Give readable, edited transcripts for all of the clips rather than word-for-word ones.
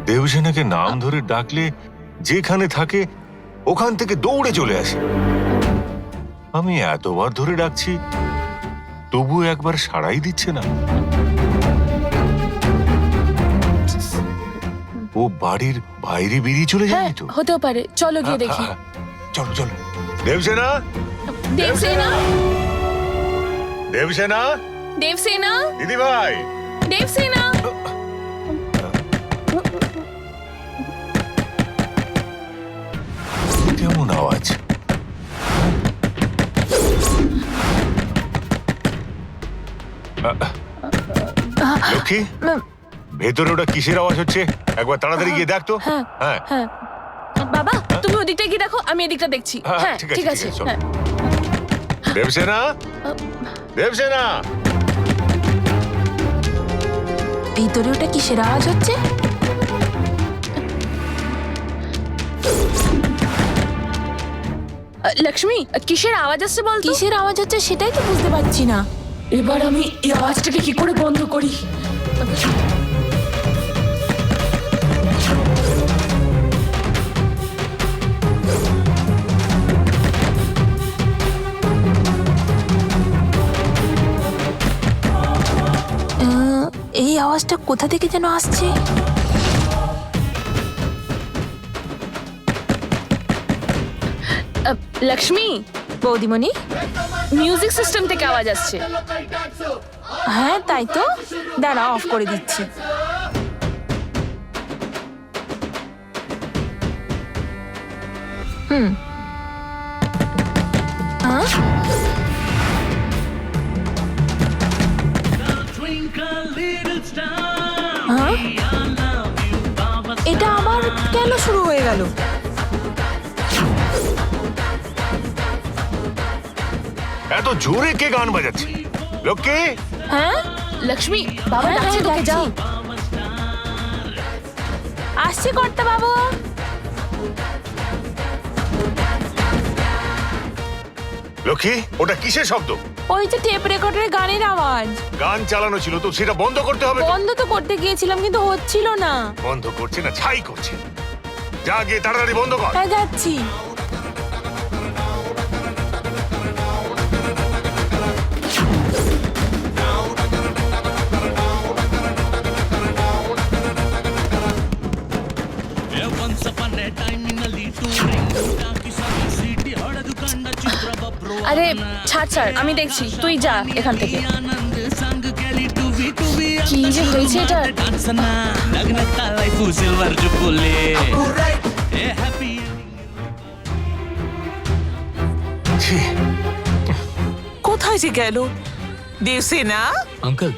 দেবসেনাকে নাম ধরে ডাকলে যেখানে থাকে ওখান থেকে দৌড়ে চলে আসে। আমি এতবার ধরে ডাকছি তবু একবার সাড়াই দিচ্ছে না। ও বাড়ির বাইরে বেরিয়ে চলে হ্যাঁ, যায়নি তো? হতেও পারে, চলো গিয়ে দেখি। চলো চলো। দেবসেনা, দেবসেনা, দেবসেনা, দেবসেনা, দিদি ভাই। দেবসেনা। কেমন আওয়াজ? লক্ষ্মী, ভেতরে ওটা কিসের আওয়াজ হচ্ছে? একবার তাড়াতাড়ি গিয়ে দেখ তো। হ্যাঁ হ্যাঁ হ্যাঁ, বাবা তুমি ওদিকটা গিয়ে দেখো, আমি এদিকটা দেখছি। হ্যাঁ, হ্যাঁ ঠিক আছে, ঠিক ঠিক আছে। আছে, চলো। হ্যাঁ। দেবসেনা, দেবসেনা। ভিতরে ওটা কিসের আওয়াজ হচ্ছে? লক্ষ্মী, কিসের আওয়াজ আসছে বল? কিসের আওয়াজ হচ্ছে সেটাই তো বুঝতে পারছি না। এবার আমি এই আওয়াজটাকে কি করে বন্ধ করি? এই আওয়াজটা কোথা থেকে যেন আসছে। লক্ষ্মী, বৌদিমণি, মিউজিক সিস্টেম থেকে আওয়াজ আসছে। হ্যাঁ তাই তো, দাঁড়া অফ করে দিচ্ছি। হুম। হ্যাঁ? হ্যাঁ? এটা আবার কেন শুরু হয়ে গেল? এত জোরে কে গান বাজাচ্ছে? লক্ষ্মী, হ্যাঁ লক্ষ্মী, বাবা ডাকছে, তোকে যাও। আসছে কর্তা বাবু। লক্ষ্মী, ওটা কিসের শব্দ? ওই যে টেপ রেকর্ডের গানের আওয়াজ। গান চালানো ছিল তো, সেটা বন্ধ করতে হবে তো। বন্ধ তো করতে গিয়েছিলাম কিন্তু হচ্ছিল না। বন্ধ করছে না, ছাই করছে। যা গিয়ে তাড়াতাড়ি বন্ধ কর। হ্যাঁ যাচ্ছি। আরে ছাড় ছাড়, আমি দেখছি, তুই যা এখান থেকে। কি যে হয়েছে এটা? ছি, কোথায় যে গেল দেবসেনা? আঙ্কেল,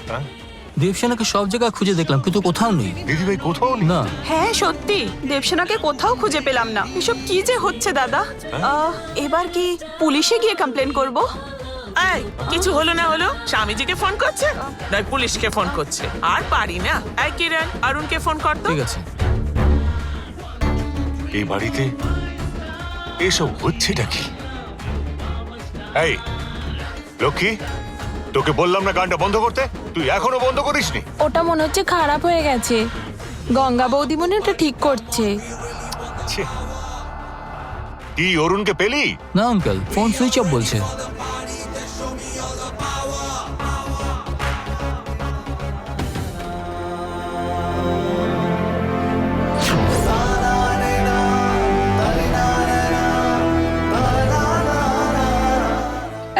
দেবসেনাকে সব জায়গায় খুঁজে দেখলাম কিন্তু কোথাও নেই। দিদিভাই কোথাও নেই। না, হ্যাঁ সত্যি দেবসেনাকে কোথাও খুঁজে পেলাম না। এসব কি যে হচ্ছে দাদা? এবার কি পুলিশে গিয়ে কমপ্লেন করব? এই কিছু হলো না হলো স্বামীজিকে ফোন করছে, নয় পুলিশকে ফোন করছে। আর পারি না। এই কিরণ, অরুণকে ফোন কর তো। ঠিক আছে। এই বাড়িতে এসব হচ্ছেটা কি? এই লক্ষ্মী, তোকে বললাম না গানটা বন্ধ করতে, তুই এখনো বন্ধ করিসনি। ওটা মনে হচ্ছে খারাপ হয়ে গেছে। গঙ্গা বৌদিমণি ওটা ঠিক করছে। ছি। কি অরুণকে পেলি? না আঙ্কেল, ফোন সুইচ অফ বলছে।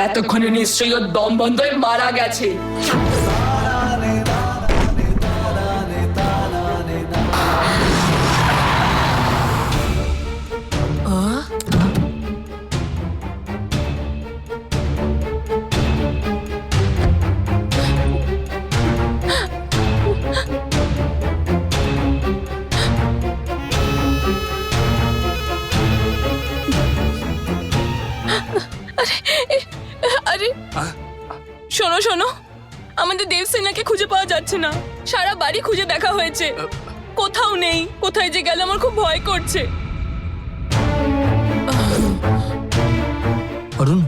এতক্ষণে নিশ্চয়ই ওর দম বন্ধ হয়ে মারা গেছে। আরে শোনো শোনো, আমাদের দেবসেনাকে খুঁজে পাওয়া যাচ্ছে না। সারা বাড়ি খুঁজে দেখা হয়েছে, কোথাও নেই। কোথায় যে গেল আমার খুব ভয় করছে। অরুণ,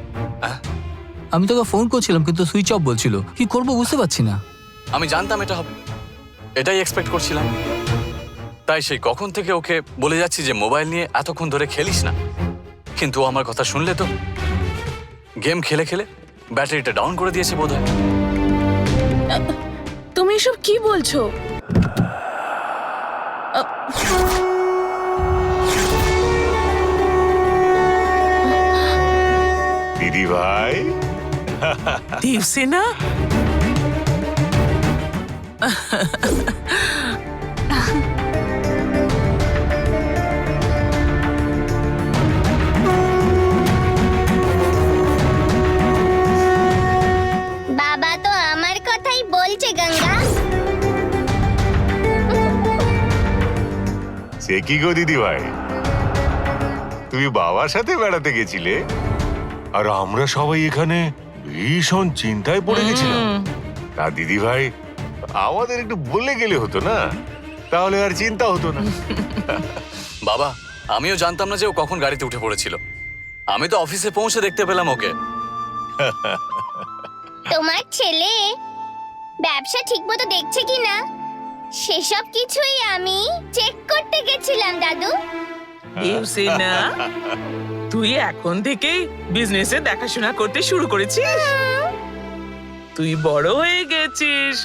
আমি তোকে ফোন করছিলাম কিন্তু সুইচ অফ বলছিল। কি করব বুঝতে পারছি না। আমি জানতাম এটা হবে, এটাই এক্সপেক্ট করছিলাম। তাই সেই কখন থেকে ওকে বলে যাচ্ছি যে মোবাইল নিয়ে এতক্ষণ ধরে খেলিস না, কিন্তু ও আমার কথা শুনলে তো? গেম খেলে খেলে ব্যাটারিটা ডাউন করে দিয়েছে বোধহয়। তুমি এসব কি বলছো? দিদি ভাই, দেবসেনা, বাবা তো আমার কথাই বলছে গঙ্গা। সে কি গো দিদি ভাই, তুমি বাবার সাথে বেড়াতে গেছিলে আর আমরা সবাই এখানে ভীষণ চিন্তায় পড়ে গেছিলাম। তা দিদি ভাই, আমাদের একটু বলে গেলে হতো না, তাহলে আর চিন্তা হতো না। বাবা, আমিও জানতাম না যে ও কখন গাড়িতে উঠে পড়েছিল। আমি তো অফিসে পৌঁছে দেখতে পেলাম ওকে। তোমার ছেলে ব্যবসা ঠিকমতো দেখছে কিনা সেসব কিছুই আমি চেক করতে গেছিলাম দাদু। দেবসেনা, তুই এখন থেকেই বিজনেসে দেখাশোনা করতে শুরু করেছিস। তুই বড় হয়ে গেছিস।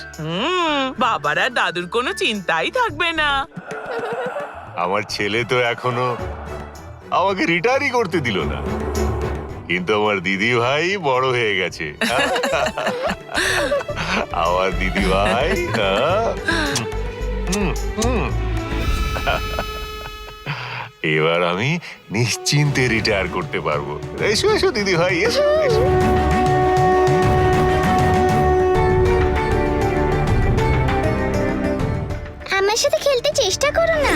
বাবার আর দাদুর কোনো চিন্তাই থাকবে না। আমার ছেলে তো এখনো আমাকে রিটায়ারই করতে দিল না, কিন্তু আমার দিদি ভাই বড় হয়ে গেছে। আমার দিদি ভাই এবার আমি নিশ্চিন্তে রিটায়ার করতে পারবো। এসো এসো দিদি ভাই, এসো এসো। আমার সাথে খেলতে চেষ্টা করো না।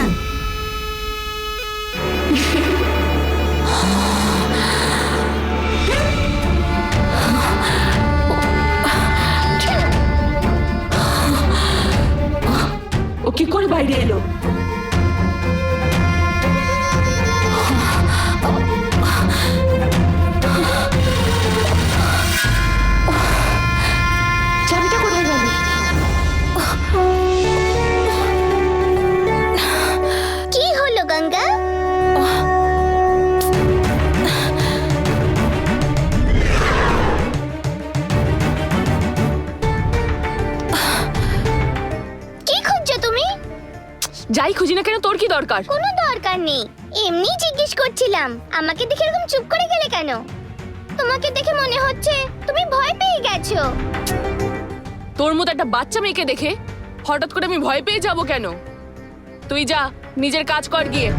ও কি করে বাইরে এলো? চাবিটা কোথায় গেল? কি হলো গঙ্গা? কি খুঁজছো তুমি? যাই খুঁজি না কেন, তোর কি দরকার? কোনো দরকার নেই, এমনি জিজ্ঞেস করছিলাম। আমাকে দেখে এরকম চুপ করে গেলে কেন? তোমাকে দেখে মনে হচ্ছে তুমি ভয় পেয়ে গেছো। তোর মতো একটা বাচ্চা মেয়েকে দেখে হঠাৎ করে আমি ভয় পেয়ে যাব কেন? তুই যা, নিজের কাজ কর গিয়ে।